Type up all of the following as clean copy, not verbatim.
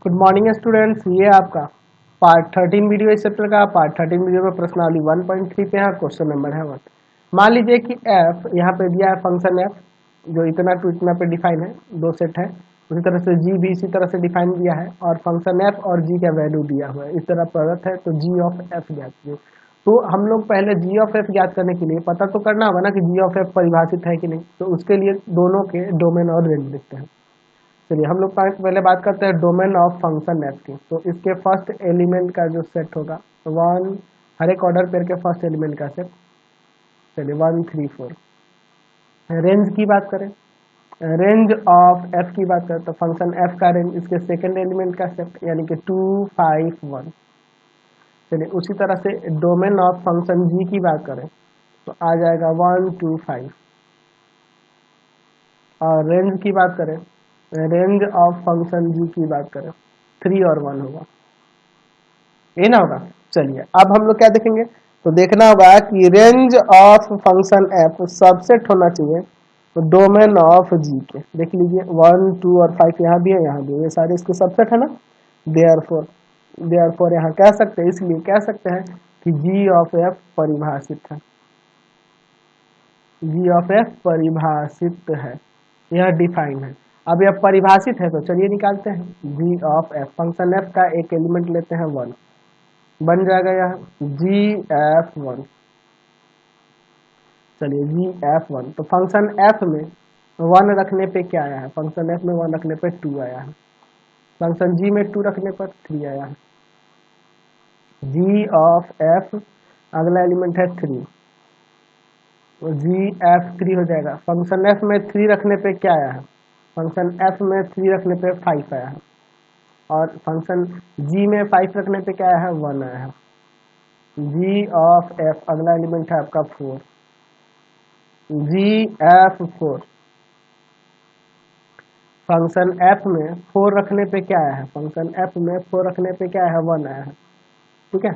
Good morning students, ये आपका part 13 video इस चैप्टर का। पार्ट 13 वीडियो में प्रश्नावली 1.3 पे है, क्वेश्चन नंबर है 1। मान लीजिए कि f यहाँ पे दिया है फंक्शन f जो इतना टू इतना पे डिफाइन है, दो सेट है। उसी तरह से g भी इसी तरह से डिफाइन दिया है और फंक्शन f और g का वैल्यू दिया हुआ है। इस तरह प्रोडक्ट है तो g ऑफ f ज्ञात कीजिए। तो हम लोग पहले g ऑफ f ज्ञात करने के लिए पता तो करना होगा ना कि g ऑफ f परिभाषित है कि नहीं। तो उसके लिए दोनों के डोमेन और रेंज लिखते हैं। चलिए हम लोग पहले बात करते हैं डोमेन ऑफ फंक्शन एफ की। तो इसके फर्स्ट एलिमेंट का जो सेट होगा वन, हर एक ऑर्डर पेयर के फर्स्ट एलिमेंट का सेट। चलिए 1 3 4। रेंज की बात करें, रेंज ऑफ एफ की बात करें तो फंक्शन एफ का रेंज इसके सेकंड एलिमेंट का सेट यानी कि 2 5 1। चलिए उसी तरह से डोमेन ऑफ फंक्शन जी की बात करें तो आ जाएगा 1 2 5। और रेंज की बात करें, रेंज ऑफ फंक्शन जी की बात करें 3 और 1 होगा, ये ना होगा। चलिए अब हम लोग क्या देखेंगे, तो देखना होगा कि range of function F subset होना चाहिए तो डोमेन ऑफ जी के। देख लीजिए 1 2 और 5 यहाँ भी है, यहाँ भी, ये सारे इसके सबसेट है ना। देयरफॉर यहाँ कह सकते हैं, इसलिए कह सकते हैं कि जी ऑफ एफ परिभाषित है, जी ऑफ एफ परिभाषित है, यह डिफाइन है। अब यह परिभाषित है तो चलिए निकालते हैं। जी ऑफ एफ, फंक्शन एफ का एक एलिमेंट लेते हैं 1, बन जाएगा यह जी एफ 1। चलिए जी एफ 1, तो फंक्शन एफ में 1 रखने पे क्या आया है, फंक्शन एफ में 1 रखने पे 2 आया है, फंक्शन जी में 2 रखने पर 3 आया है। जी ऑफ एफ अगला एलिमेंट है 3, तो जी एफ 3 हो जाएगा। फंक्शन एफ में 3 रखने पे क्या आया है, फंक्शन एफ में 3 रखने पे 5 आया है। और फंक्शन जी में 5 रखने पे क्या आया है, 1 आया है। जी ऑफ एफ अगला एलिमेंट है आपका 4, जी एफ 4। फंक्शन एफ में 4 रखने पे क्या आया है, फंक्शन एफ में 4 रखने पे क्या है, 1 आया है, ठीक है।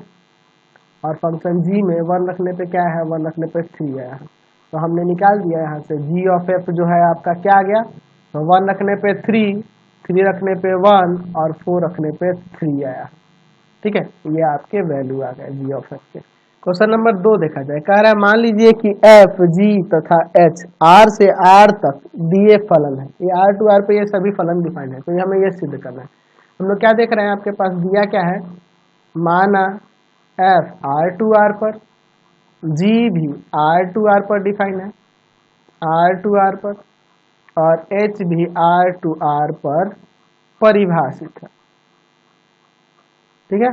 और फंक्शन जी में 1 रखने पे क्या है, 1 रखने पे 3 आया है। तो हमने निकाल दिया यहाँ से जी ऑफ एफ जो है आपका क्या आ गया, तो 1 रखने पे 3, 3 रखने पे 1 और 4 रखने पे 3 आया, ठीक है। ये आपके वैल्यू आ गए जी ऑफ एफ के। क्वेश्चन नंबर 2 देखा जाए, कह रहा है मान लीजिए कि एफ जी तथा एच आर से आर तक दिए फलन है। ये आर टू आर पे ये सभी फलन डिफाइंड है, तो हमें ये सिद्ध करना है। हम लोग क्या देख रहे हैं, आपके पास दिया क्या है, माना एफ आर टू आर पर, जी भी आर टू आर पर डिफाइन है, आर टू आर पर, और एच भी आर टू आर पर परिभाषित है, ठीक है।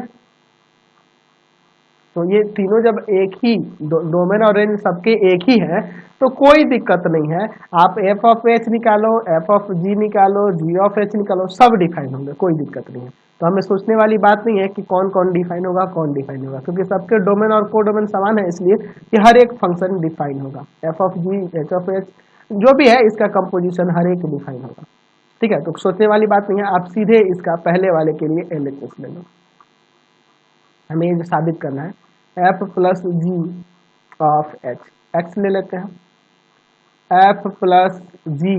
तो ये तीनों जब एक ही डोमेन और रेंज सबके एक ही है तो कोई दिक्कत नहीं है। आप एफ ऑफ एच निकालो, एफ ऑफ जी निकालो, जी ऑफ एच निकालो, सब डिफाइन होंगे, कोई दिक्कत नहीं है। तो हमें सोचने वाली बात नहीं है कि कौन कौन डिफाइन होगा, कौन डिफाइन होगा, क्योंकि सबके डोमेन और को डोमेन समान है, इसलिए कि हर एक फंक्शन डिफाइन होगा। F of g, h of h जो भी है इसका कंपोजिशन हर एक डिफाइन होगा, ठीक है। तो सोचने वाली बात नहीं है, आप सीधे इसका पहले वाले के लिए एलएचएस ले लो। हमें ये साबित करना है f plus g of h, x ले लेते हैं। एफ प्लस जी,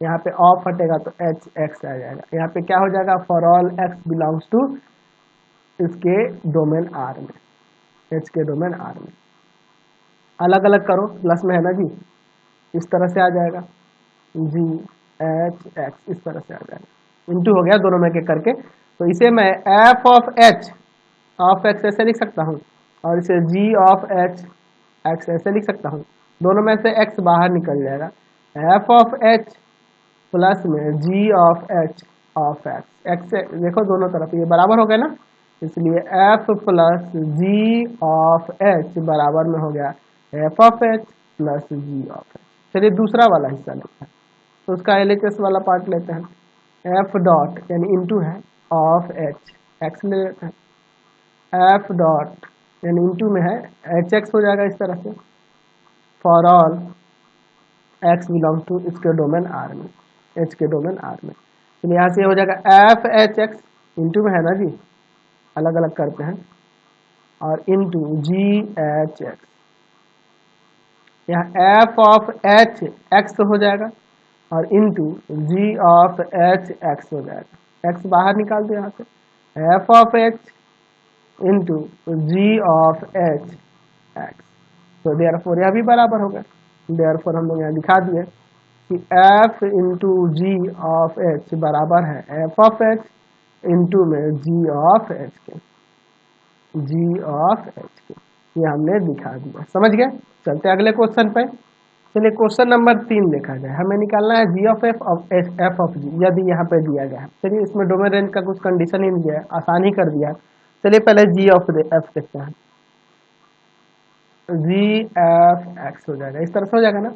यहाँ पे ऑफ हटेगा तो एच एक्स आ जाएगा। यहाँ पे क्या हो जाएगा, for all x belongs to इसके डोमेन आर में, एच के डोमेन आर में। अलग अलग करो, प्लस में है ना जी, इस तरह से आ जाएगा जी एच एक्स, इस तरह से आ जाएगा। इंटू हो गया दोनों में के करके, तो इसे मैं एफ ऑफ एक्स ऐसे लिख सकता हूँ और इसे जी ऑफ एच एक्स ऐसे लिख सकता हूँ। दोनों में से एक्स बाहर निकल जाएगा, एफ ऑफ एच प्लस में g of h of x, x से देखो दोनों तरफ ये बराबर हो गया ना, इसलिए f plus g of h बराबर में हो गया f of h plus g of h. चलिए दूसरा वाला हिस्सा लेते हैं, तो उसका एलएचएस वाला पार्ट लेते हैं। एफ डॉट यानी इंटू है ऑफ एच, एक्स ले लेते हैं। एफ डॉट यानी इंटू में है एच एक्स हो जाएगा इस तरह से, for all x belong to इसके डोमेन आर में, एच के डोमेन आर में। तो यहाँ से हो जाएगा एफ एच एक्स, इंटू में है ना जी, अलग अलग करते हैं, और इंटू जी एच एक्स। यहाँ एफ ऑफ एच एक्स हो जाएगा और into g of h x हो जाएगा। एक्स बाहर निकाल दो यहाँ से, f of x into g of h x. तो देयरफॉर यह भी बराबर हो गया, देयरफॉर हम लोग यहाँ दिखा दिए कि f into g of h बराबर है एफ ऑफ एच इंटू में जी ऑफ एच के, जी ऑफ एच के, ये हमने दिखा दिया। समझ गए? चलते अगले क्वेश्चन पे। चलिए क्वेश्चन नंबर 3 देखा जाए। हमें निकालना है g of f of f of g, यदि यहाँ पे दिया गया है। चलिए इसमें डोमेन रेंज का कुछ कंडीशन ही नहीं दिया है, आसान ही कर दिया है। चलिए पहले जी ऑफ एफ देखते हैं। जी एफ एक्स हो जाएगा, इस तरह से हो जाएगा ना।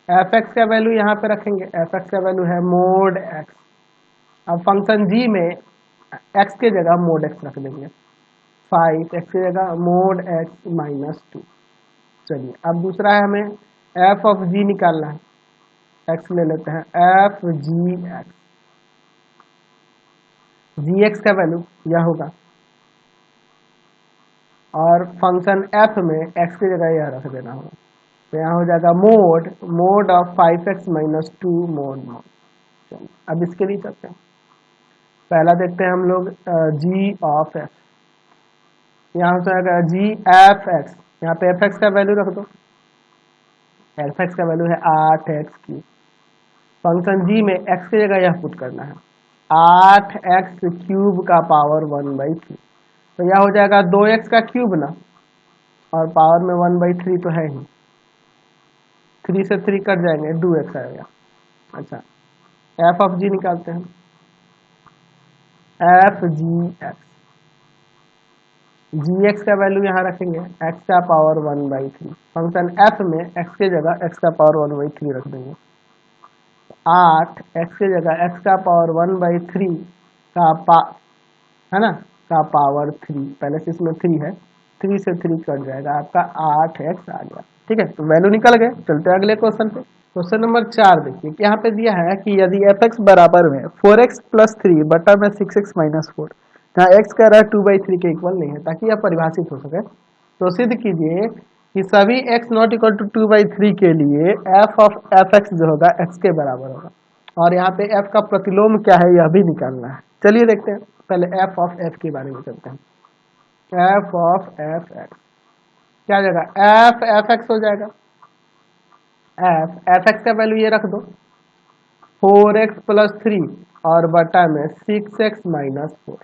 एफ एक्स का वैल्यू यहाँ पे रखेंगे, एफ एक्स का वैल्यू है मोड एक्स। अब फंक्शन जी में एक्स के जगह मोड एक्स रख देंगे, 5 एक्स की जगह मोड एक्स माइनस 2। चलिए अब दूसरा है, हमें एफ ऑफ जी निकालना है। एक्स ले लेते हैं, एफ जी एक्स, जी एक्स का वैल्यू यह होगा और फंक्शन एफ में एक्स की जगह यह रख देना होगा। तो यहाँ हो जाएगा mode mode of 5x minus 2 mode mode. चलिए अब इसके लिए चलते हैं। पहला देखते हैं हम लोग जी ऑफ एफ, यहाँ हो जाएगा जी एफ एक्स, यहाँ पे एफ एक्स का वैल्यू रख दो, एफ एक्स का वैल्यू है 8x क्यूब। फंक्शन जी में एक्स की जगह यह पुट करना है, 8x क्यूब का पावर 1/3। तो यह हो जाएगा 2x का क्यूब ना, और पावर में 1/3 तो है ही, 3 से 3 कट जाएंगे, 2x आएगा। अच्छा एफ ऑफ जी निकालते हैं, एफ जी एक्स, जी एक्स का वैल्यू यहाँ रखेंगे एक्स का पावर 1/3। फंक्शन एफ में एक्स की जगह एक्स का पावर 1/3 रख देंगे, 8 एक्स की जगह एक्स का पावर 1/3 का है ना, का पावर 3, पहले से इसमें 3 है, 3 से 3 कट जाएगा, आपका 8x आ गया। ठीक है, तो वैल्यू निकल गए। चलते हैं अगले क्वेश्चन पे। क्वेश्चन नंबर 4 देखिए, यहाँ पे दिया है कि यदि एफ एक्स बराबर में 4x प्लस 3 बटा में 6x माइनस 4, यहाँ x कह रहा है 2/3 के इक्वल नहीं है, ताकि यह परिभाषित हो सके, तो सिद्ध कीजिए कि सभी x नॉट इक्वल टू 2/3 के लिए एफ ऑफ एफ एक्स जो होगा x के बराबर होगा। और यहाँ पे f का प्रतिलोम क्या है यह भी निकालना है। चलिए देखते हैं, पहले एफ ऑफ एफ के बारे में चलते हैं। एफ ऑफ एफ एक्स क्या जाएगा, एफ एफ एक्स हो जाएगा, एफ एफ एक्स का वैल्यू ये रख दो 4x प्लस 3 और बटा में 6x माइनस 4।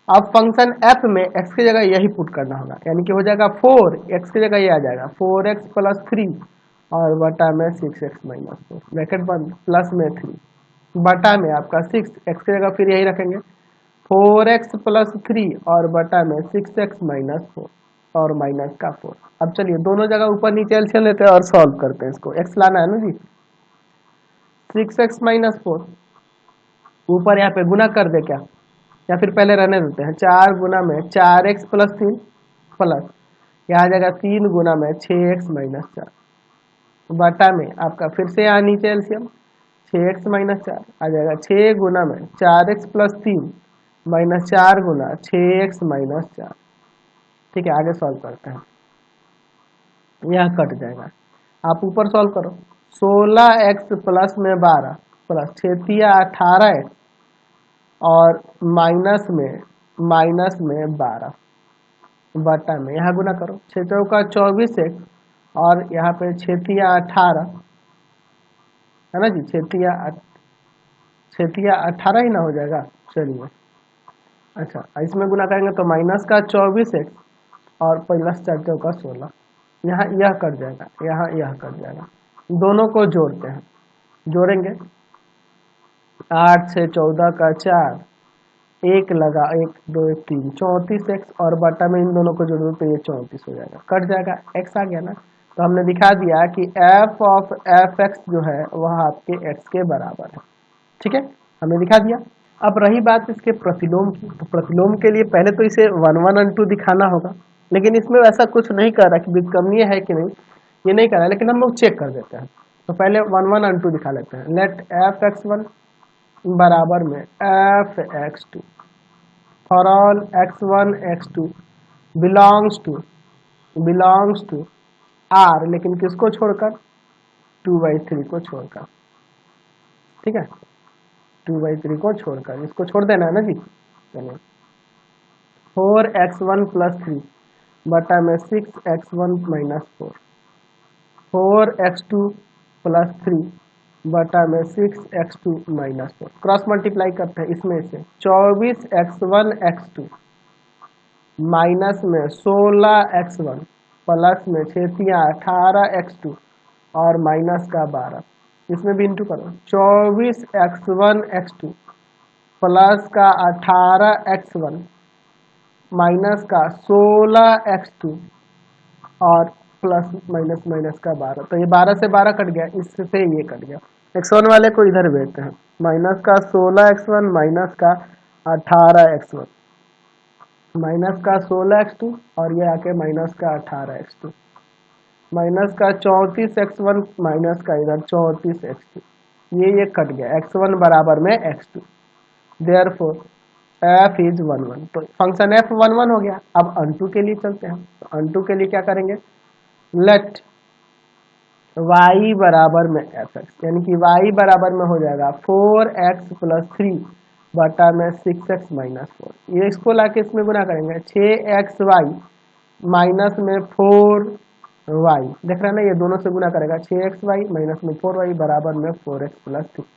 अब फंक्शन f में x की जगह यही पुट करना होगा, यानी कि हो जाएगा 4, x की जगह ये आ जाएगा 4x प्लस 3 और बटा में 6x माइनस 4, ब्रैकेट बंद, प्लस में 3 बटा में आपका 6, x की जगह फिर यही रखेंगे 4x प्लस 3 और बटा में 6x माइनस 4 और माइनस का 4। अब चलिए दोनों जगह ऊपर नीचे एलसीएम लेते हैं और सॉल्व करते हैं इसको, x लाना है ना जी, 6x माइनस 4 ऊपर यहाँ पे गुना कर दे क्या, या फिर पहले रहने देते हैं, 4 गुना में 4x प्लस 3 प्लस यहाँ आ जाएगा 3 गुना में 6x माइनस 4 बटा में आपका फिर से यहाँ नीचे एलसीएम 6x माइनस 4 आ जाएगा 6 गुना में 4x प्लस 3 माइनस 4 गुना 6x माइनस 4। ठीक है, आगे सॉल्व करते हैं, यह कट जाएगा, आप ऊपर सॉल्व करो, 16x प्लस में 12 प्लस 18x और माइनस में 12 बटा में यहाँ गुना करो, 6 चौका 24x और यहाँ पे 18 है ना जी, 18 ही ना हो जाएगा। चलिए अच्छा इसमें गुना करेंगे तो माइनस का 24x और प्लस 4 चौका 16, यहाँ यह कट जाएगा, यहाँ यह कट जाएगा, दोनों को जोड़ते हैं, जोड़ेंगे 8 से 14 का 4, एक लगा 1 2 1 3 34x और बटा में इन दोनों को जोड़ो तो ये 34 हो जाएगा, कट जाएगा, x आ गया ना। तो हमने दिखा दिया कि f ऑफ एफ एक्स जो है वह आपके x के बराबर है। ठीक है, हमने दिखा दिया। अब रही बात इसके प्रतिलोम की, तो प्रतिलोम के लिए पहले तो इसे 1 1 और 2 दिखाना होगा, लेकिन इसमें ऐसा कुछ नहीं कर रहा कि व्युत्क्रमणीय है कि नहीं, ये नहीं कर रहा है, लेकिन हम लोग चेक कर देते हैं। तो पहले 1 1 और 2 दिखा लेते हैं। लेट एफ एक्स 1 बराबर में f x 2 for all x1 x2 belongs to r, लेकिन किसको छोड़कर, 2/3 को छोड़कर। ठीक है, 2/3 को छोड़कर, इसको छोड़ देना है ना जी। चलिए 4x1 + 3 बटा में 6x1 - 4, 4x2 + 3 बटा में 6x2 - 4, क्रॉस मल्टीप्लाई करते हैं इसमें से 24x1 x2 माइनस में 16x1 प्लस में 6×18x2 और माइनस का 12, इसमें भी इंटू करो 24x1 x2 प्लस का 18x1 माइनस का 16x2 और प्लस माइनस माइनस का 12, तो ये 12 से 12 कट गया, इससे ये कट गया। x1 वाले को इधर भेजते हैं, माइनस का 16x1 माइनस का 18x1 माइनस का 16x2 और ये आके माइनस का 18x2 माइनस का 34x1 माइनस का इधर 34x2, ये कट गया, x1 बराबर में x2, देयरफॉर f इज 1 1, तो फंक्शन f 1 1 हो गया। अब अनटू के लिए चलते हैं, तो अनटू के लिए क्या करेंगे, लेट y बराबर में fx, यानी कि y बराबर में हो जाएगा 4x + 3 बटा में 6x - 4, ये इसको लाके इसमें गुना करेंगे 6xy माइनस में 4y, देख रहे हैं ना, ये दोनों से गुना करेगा 6xy माइनस में 4y बराबर में 4x + 3,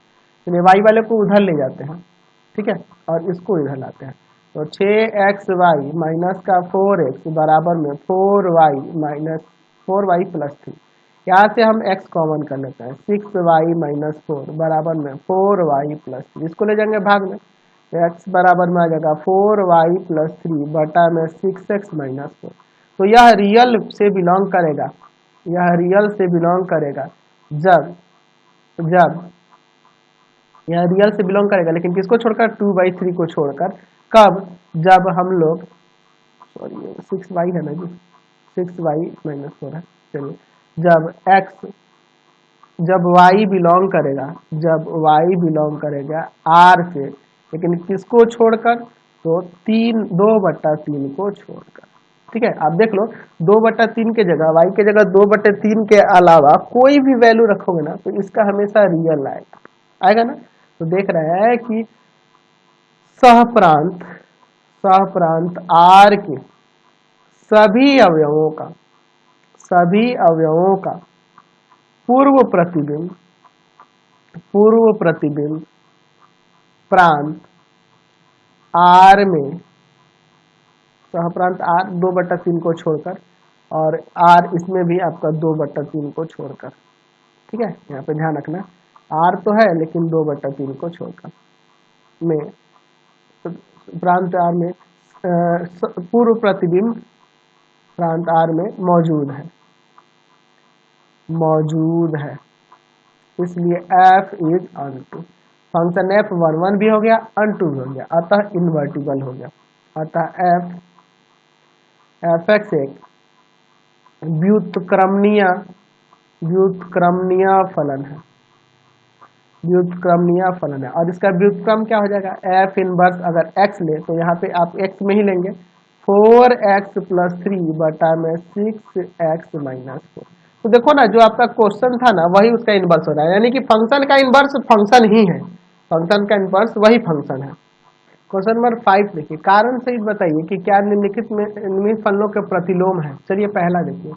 चलिए y वाले को उधर ले जाते हैं, ठीक है, और इसको इधर लाते हैं, तो 6xy माइनस का 4x बराबर में 4y + 3, यहाँ से हम x कॉमन कर लेते हैं, 6y - 4 बराबर में 4y + 3, इसको ले जाएंगे भाग में, तो x बराबर में आ जाएगा 4y + 3 बटा में 6x - 4, तो यह रियल से बिलोंग करेगा, यह रियल से बिलोंग करेगा जब यह रियल से बिलोंग करेगा, लेकिन किसको छोड़कर, 2/3 को छोड़कर, कब, जब हम लोग, सॉरी 6y है ना जी, 6y - 4 है, चलिए जब y बिलोंग करेगा, जब y बिलोंग करेगा r से, लेकिन किसको छोड़कर, तो 2/3 को छोड़कर, ठीक है। आप देख लो 2/3 के जगह, y के जगह 2/3 के अलावा कोई भी वैल्यू रखोगे ना, तो इसका हमेशा रियल आएगा ना, तो देख रहे हैं कि सहप्रांत r के सभी अवयवों का पूर्व प्रतिबिंब प्रांत r में, सहप्रांत r 2/3 को छोड़कर, और r इसमें भी आपका 2/3 को छोड़कर, ठीक है, यहाँ पे ध्यान रखना r तो है लेकिन 2/3 को छोड़कर, में प्रांत r में पूर्व प्रतिबिंब प्रांत r में मौजूद है, इसलिए f is unto, function f 1 1 भी हो गया, अनटू भी हो गया, अतः इन्वर्टिबल हो गया, अतः fx एक व्युत्क्रमणीय फलन है, और इसका व्युत्क्रम क्या हो जाएगा, f इनवर्स, अगर x ले तो यहाँ पे आप x में ही लेंगे, 4x + 3 बटा में 6x - 4, तो देखो ना, जो आपका क्वेश्चन था ना वही उसका इनवर्स हो रहा है, यानी कि फंक्शन का इनवर्स फंक्शन ही है, फंक्शन का इनवर्स वही फंक्शन है। क्वेश्चन नंबर 5 देखिए, कारण सहित बताइए कि क्या निम्नलिखित फलनों के प्रतिलोम है। चलिए पहला देखिए,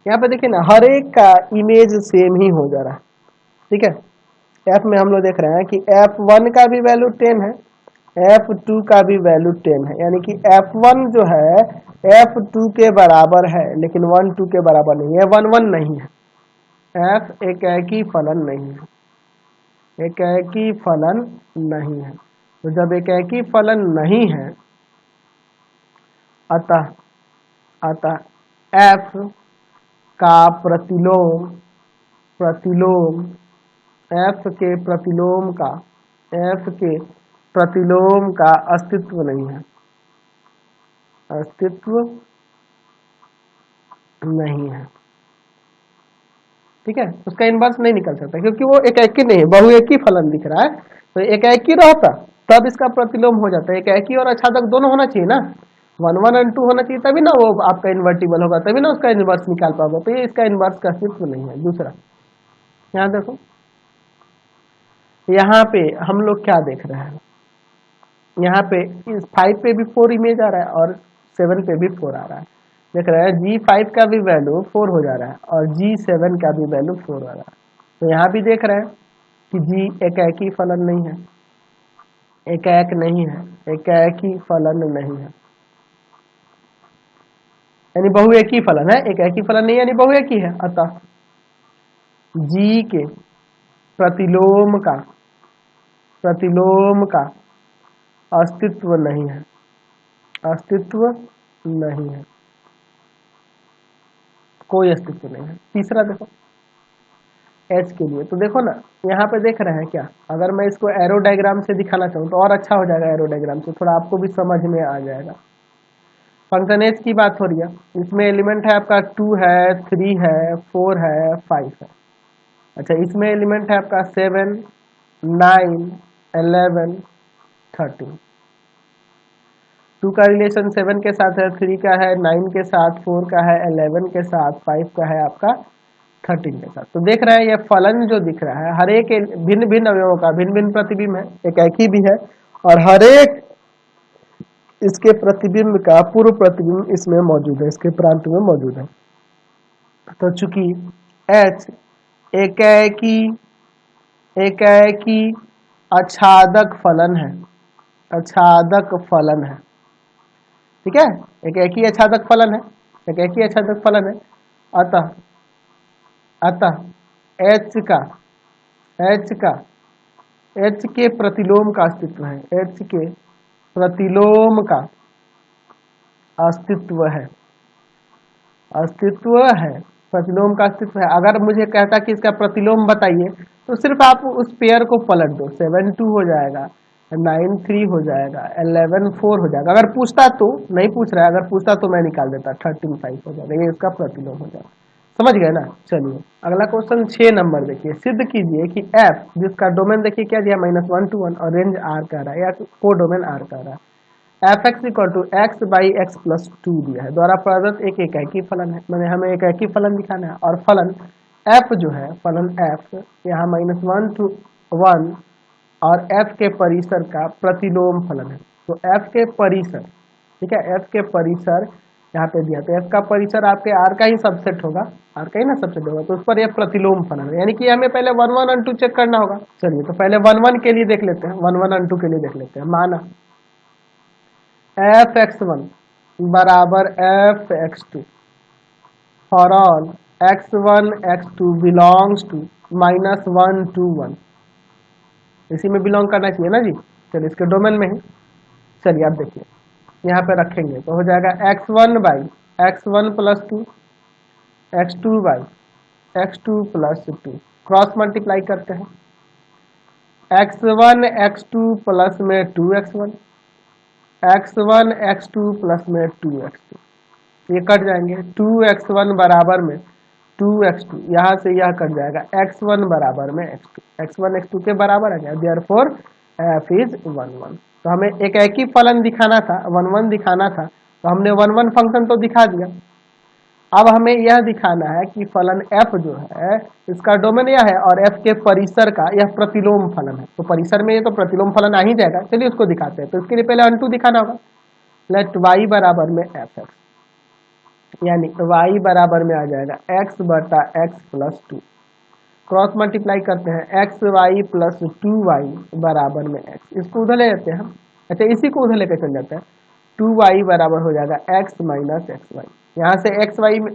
यहाँ पे देखिए ना, हर एक का इमेज सेम ही हो जा रहा है, ठीक है। f में हम लोग देख रहे हैं कि f1 का भी वैल्यू 10 है, f2 का भी वैल्यू 10 है, यानी कि f1 जो है f2 के बराबर है, लेकिन 1 2 के बराबर नहीं है, 1 1 नहीं है, f एकाकी फलन नहीं है, एकाकी फलन नहीं है, तो जब एकाकी फलन नहीं है, अतः f का प्रतिलोम f के प्रतिलोम का अस्तित्व नहीं है, ठीक है, उसका इनवर्स नहीं निकल सकता, क्योंकि वो एकाकी नहीं है, बहुएकी फलन दिख रहा है, तो एकाकी रहता तब इसका प्रतिलोम हो जाता है, एकाकी और अछादक दोनों होना चाहिए ना, 1 1 और 2 होना चाहिए, तभी ना वो आपका इन्वर्टिबल होगा, तभी ना उसका इनवर्स निकाल पाओगे, तो ये इसका इनवर्स का अस्तित्व नहीं है। दूसरा यहाँ देखो, यहाँ पे हम लोग क्या देख रहे हैं, यहाँ पे इस 5 पे भी 4 इमेज आ रहा है और 7 पे भी 4 आ रहा है। देख रहे हैं G5 का भी वैल्यू 4 हो जा रहा है और G7 का भी वैल्यू 4 आ रहा है। तो यहाँ भी देख रहे हैं कि G एक ही फलन नहीं है, एक नहीं है, एक ही फलन नहीं है, यानी बहुएकी फलन है, एक ही फलन नहीं यानी बहुएकी है। अतः G के प्रतिलोम का अस्तित्व नहीं है, अस्तित्व नहीं है, कोई अस्तित्व नहीं है। तीसरा देखो H के लिए, तो देखो ना यहाँ पे देख रहे हैं क्या, अगर मैं इसको एरो डायग्राम से दिखाना चाहूँ तो और अच्छा हो जाएगा, एरो डायग्राम से थोड़ा आपको भी समझ में आ जाएगा। फंक्शन H की बात हो रही है, इसमें एलिमेंट है आपका 2 है, 3 है, 4 है, 5 है। अच्छा, इसमें एलिमेंट है आपका 7, 9, 11, 13। 2 का रिलेशन 7 के साथ है, 3 का है, 9 के साथ, 4 का है, 11 के साथ, 5 का है आपका 13 के साथ। तो देख रहे हैं ये फलन जो दिख रहा है हर एक भिन्न भिन्न अवयवों का भिन्न भिन्न प्रतिबिंब है, एक ही भी है और हर एक इसके प्रतिबिंब का पूर्व प्रतिबिंब इसमें मौजूद है, इसके प्रांत में मौजूद है। तो चूंकि H एकाएकी आच्छादक फलन है, आच्छादक फलन है, ठीक है, एक ही आच्छादक फलन है, एक ही आच्छादक फलन है। अतः अतः H के प्रतिलोम का अस्तित्व है, H के प्रतिलोम का अस्तित्व है, अस्तित्व है, प्रतिलोम का अस्तित्व है। अगर मुझे कहता कि इसका प्रतिलोम बताइए तो सिर्फ आप उस पेयर को पलट दो, 7 2 हो जाएगा, 9 3 हो जाएगा, 11 4 हो जाएगा। अगर पूछता तो, नहीं पूछ रहा है, अगर पूछता तो मैं निकाल देता, 13 5 हो जाएगा, ये इसका प्रतिलोम हो जाएगा। समझ गए ना। चलिए अगला क्वेश्चन 6 नंबर देखिए, सिद्ध कीजिए कि f जिसका डोमेन देखिए क्या दिया, -1 to 1 और रेंज r का रहा है या को डोमेन r का रहा है, fx equal to x by x plus 2 दिया है, द्वारा प्रदत्त एक एकाकी फलन है, मैंने हमें एकाकी फलन दिखाना है और फलन f जो है, फलन f यहाँ -1 to 1 और f के परिसर का प्रतिलोम फलन है। तो f के परिसर, ठीक है, f के परिसर यहाँ पे दिया, तो f का परिसर आपके r का ही सबसेट होगा, r का ही ना सबसेट होगा, तो उस पर यह प्रतिलोम फलन है, यानी कि हमें पहले 1 1 और 2 चेक करना होगा। चलिए तो पहले 1 1 के लिए देख लेते हैं, 1 1 और 2 के लिए देख लेते हैं। माना f(x1) बराबर f(x2) for all x1 x2 belongs to -1 to 1, इसी में बिलोंग करना चाहिए ना जी। चलिए इसके डोमेन में ही, चलिए आप देखिए यहाँ पे रखेंगे तो हो जाएगा x1 by x1 plus 2, x2 by x2 plus 2, cross multiply करते हैं, x1 x2 प्लस में 2x1, x1 x2 प्लस में 2x2, ये कट जाएंगे, 2x1 बराबर में 2x2, यहाँ से यह कट जाएगा, x1 बराबर में x2, x1 x2 के बराबर आ गया, देयरफॉर f इज 1 1। तो हमें एक ही फलन दिखाना था, 1 1 दिखाना था, तो हमने 1 1 फंक्शन तो दिखा दिया। अब हमें यह दिखाना है कि फलन f जो है इसका डोमेन यह है और f के परिसर का यह प्रतिलोम फलन है, तो परिसर में ये तो प्रतिलोम फलन आ ही जाएगा। चलिए उसको दिखाते हैं, तो इसके लिए पहले अंटू दिखाना होगा, लेट y बराबर में f x, यानी y बराबर में आ जाएगा x बटा x प्लस 2, क्रॉस मल्टीप्लाई करते हैं, एक्स वाई प्लस 2y बराबर में x, इसको उधर ले जाते हैं हम, अच्छा इसी को उधर लेकर चल जाते हैं, 2y बराबर हो जाएगा x माइनस एक्स वाई, यहाँ से एक्स वाई में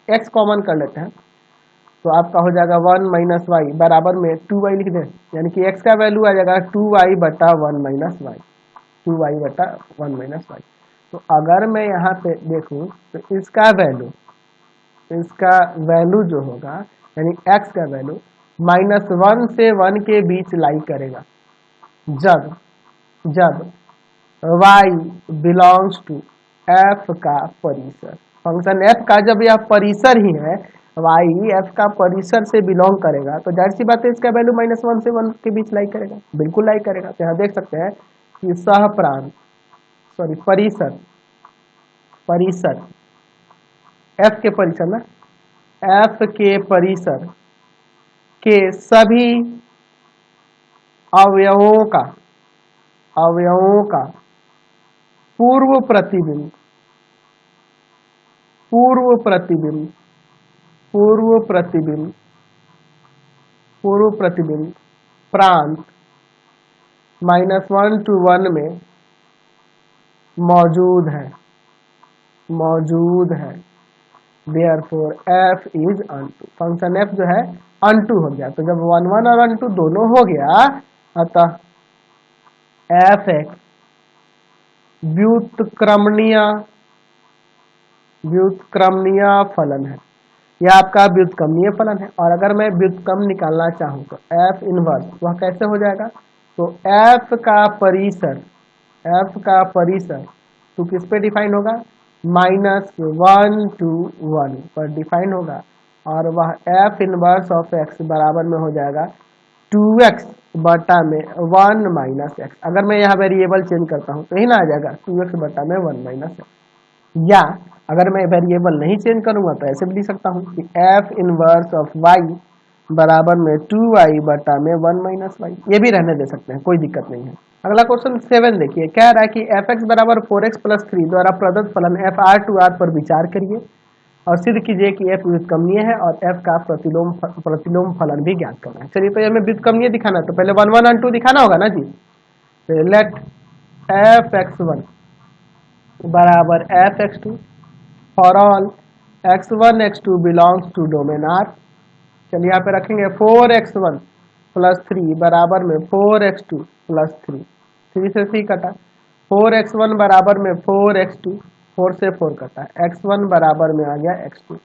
x कॉमन कर लेते हैं, तो आपका हो जाएगा 1 माइनस वाई बराबर में 2y लिख दें, यानी कि x का वैल्यू आ जाएगा 2y बटा 1 माइनस वाई, 2y बटा 1 माइनस वाई। तो अगर मैं यहाँ पे देखूँ तो इसका वैल्यू जो होगा, यानी x का वैल्यू -1 से 1 के बीच लाई करेगा, जब y बिलोंग्स टू f का परिसर, फंक्शन f का जब यह परिसर ही है, y f का परिसर से बिलोंग करेगा, तो जाहिर सी बात है इसका वैल्यू -1 से 1 के बीच लाई करेगा, बिल्कुल लाई करेगा। तो यहाँ देख सकते हैं कि परिसर f के परिसर ना, f के परिसर के सभी अवयवों का अवयवों का पूर्व प्रतिबिंब पूर्व प्रतिबिंब पूर्व प्रतिबिंब पूर्व प्रतिबिंब प्रांत -1 to 1 में मौजूद है therefore f is unto। Function f जो है अनटू हो गया, तो जब 1 1 और अनटू दोनों हो गया अतः f एक व्युत्क्रमणीय फलन है। यह आपका व्युत्क्रमणीय फलन है। और अगर मैं व्युत्क्रम निकालना चाहूं तो f इनवर्स वह कैसे हो जाएगा, तो f का परिसर तो किस पे डिफाइन होगा, -1 to 1 पर डिफाइन होगा, और वह f इनवर्स ऑफ x बराबर में हो जाएगा 2x बटा में 1 - x। अगर मैं यहाँ वेरिएबल चेंज करता हूँ तो यही ना आ जाएगा 2x बटा में 1 - x। या अगर मैं वेरिएबल नहीं चेंज करूंगा तो ऐसे भी लिख सकता हूँ कि f इनवर्स ऑफ y बराबर में 2y बटा में 1 - y। ये भी रहने दे सकते हैं, कोई दिक्कत नहीं है। अगला क्वेश्चन 7 देखिए, कह रहा है कि fx बराबर 4x + 3 द्वारा प्रदत्त फलन FR2R पर विचार करिए और सिद्ध कीजिए कि f व्युत्क्रमणीय है और f का प्रतिलोम फलन भी ज्ञात करना है। चलिए, तो ये हमें व्युत्क्रमणीय दिखाना है तो पहले 1 1 और 2 दिखाना होगा ना जी। तो लेट fx1 बराबर fx2 for all x1 x2 belongs to domain R। चलिए यहाँ पे रखेंगे 4x1 + 3 बराबर में 4x2 + 3, 3 से 3 कटा, 4x1 बराबर में 4x2, 4 से 4 कटा, x1 बराबर में आ गया x2,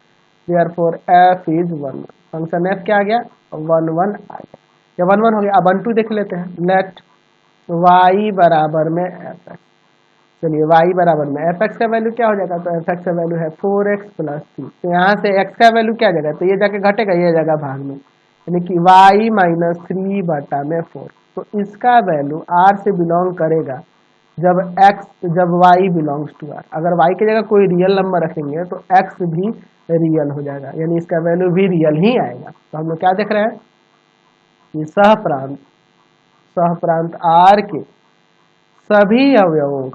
therefore f is 1। Function f क्या आ गया, 1 1 आ गया। जब 1 1 हो गया, अब 1 2 देख लेते हैं। लेट y बराबर में fx। चलिए y बराबर में fx का वैल्यू क्या हो जाएगा, तो fx का वैल्यू है 4x + 3। तो यहाँ से x का वैल्यू क्या जाएगा, तो ये जाके घटेगा, ये जाएगा भाग में, यानी कि y - 3 बटा में 4। तो इसका वैल्यू r से बिलोंग करेगा जब y बिलोंग्स टू r। अगर y की जगह कोई रियल नंबर रखेंगे तो x भी रियल हो जाएगा, यानी इसका वैल्यू भी रियल ही आएगा। तो हम लोग क्या देख रहे हैं कि सहप्रांत r के सभी अवयवों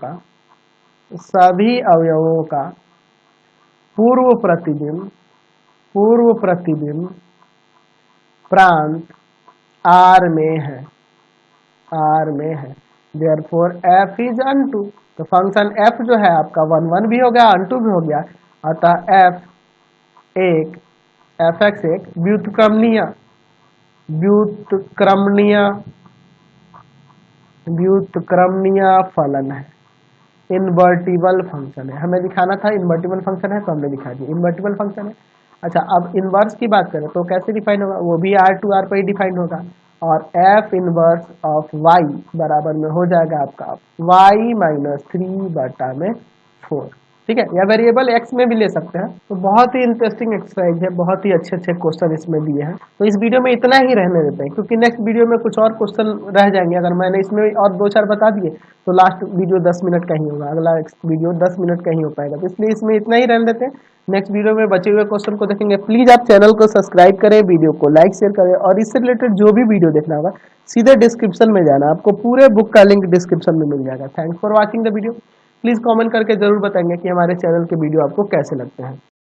का पूर्व प्रतिबिंब प्रांत R में है देयरफॉर f इज अनटू। तो फंक्शन f जो है आपका 1 1 भी हो गया, अनटू भी हो गया, अतः fx एक व्युत्क्रमणीय फलन है, इन्वर्टिबल फंक्शन है। हमें दिखाना था इन्वर्टिबल फंक्शन है तो हमने दिखा दिया, इन्वर्टिबल फंक्शन है। अच्छा, अब इन्वर्स की बात करें तो कैसे डिफाइन होगा, वो भी R2R पर ही डिफाइन होगा, और f इनवर्स ऑफ y बराबर में हो जाएगा आपका y - 3 बटा में 4। ठीक है, या वेरिएबल x में भी ले सकते हैं। तो बहुत ही इंटरेस्टिंग एक्सरसाइज है, बहुत ही अच्छे अच्छे क्वेश्चन इसमें दिए हैं। तो इस वीडियो में इतना ही रहने देते हैं, क्योंकि नेक्स्ट वीडियो में कुछ और क्वेश्चन रह जाएंगे। अगर मैंने इसमें और 2 4 बता दिए तो लास्ट वीडियो 10 मिनट का ही होगा, अगला वीडियो 10 मिनट का ही हो पाएगा। तो इसलिए इसमें इतना ही रहने देते हैं, नेक्स्ट वीडियो में बचे हुए क्वेश्चन को देखेंगे। प्लीज आप चैनल को सब्सक्राइब करें, वीडियो को लाइक शेयर करें, और इससे रिलेटेड जो भी वीडियो देखना होगा सीधे डिस्क्रिप्शन में जाना, आपको पूरे बुक का लिंक डिस्क्रिप्शन में मिल जाएगा। Thanks for watching the video. Please comment करके जरूर बताएंगे कि हमारे चैनल के वीडियो आपको कैसे लगते हैं।